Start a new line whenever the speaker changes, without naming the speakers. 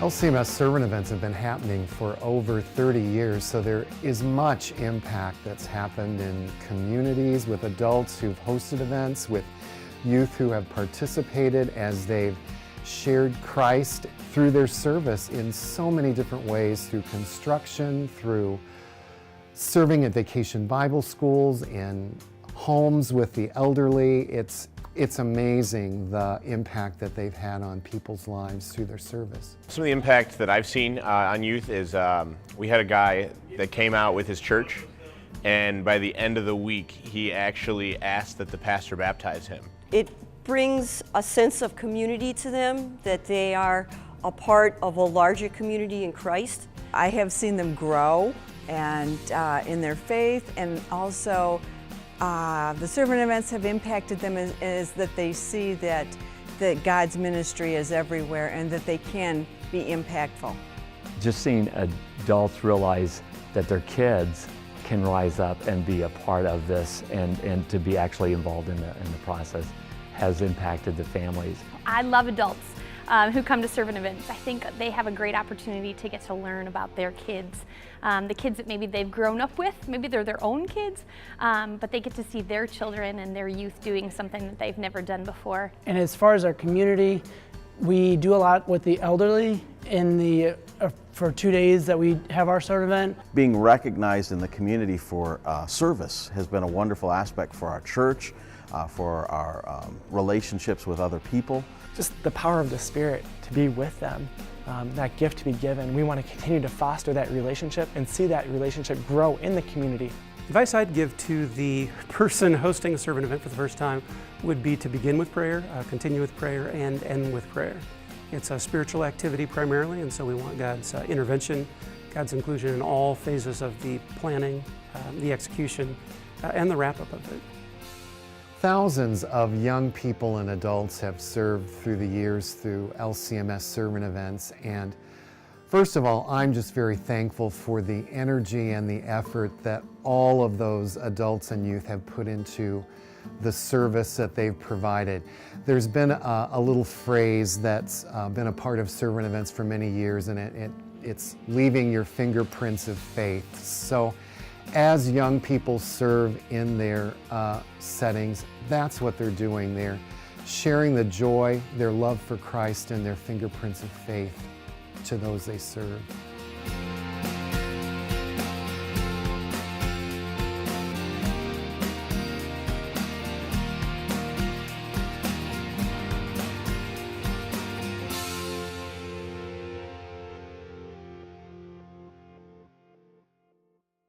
LCMS servant events have been happening for over 30 years, so there is much impact that's happened in communities with adults who've hosted events, with youth who have participated as they've shared Christ through their service in so many different ways, through construction, through serving at vacation Bible schools, in homes with the elderly. It's amazing the impact that they've had on people's lives through their service.
Some of the impact that I've seen on youth is we had a guy that came out with his church, and by the end of the week he actually asked that the pastor baptize him.
It brings a sense of community to them, that they are a part of a larger community in Christ.
I have seen them grow and in their faith, and also the servant events have impacted them is that they see that God's ministry is everywhere and that they can be impactful.
Just seeing adults realize that their kids can rise up and be a part of this and to be actually involved in the process has impacted the families.
I love adults who come to servant events. I think they have a great opportunity to get to learn about their kids. The kids that maybe they've grown up with, maybe they're their own kids, but they get to see their children and their youth doing something that they've never done before.
And as far as our community, we do a lot with the elderly in for 2 days that we have our servant event.
Being recognized in the community for service has been a wonderful aspect for our church, for our relationships with other people.
Just the power of the Spirit to be with them, that gift to be given. We want to continue to foster that relationship and see that relationship grow in the community.
Advice I'd give to the person hosting a servant event for the first time would be to begin with prayer, continue with prayer, and end with prayer. It's a spiritual activity primarily, and so we want God's intervention, God's inclusion in all phases of the planning, the execution, and the wrap-up of it.
Thousands of young people and adults have served through the years through LCMS servant events, and first of all, I'm just very thankful for the energy and the effort that all of those adults and youth have put into the service that they've provided. There's been a little phrase that's been a part of servant events for many years, and it's leaving your fingerprints of faith. So as young people serve in their settings, that's what they're doing. They're sharing the joy, their love for Christ, and their fingerprints of faith to those they serve.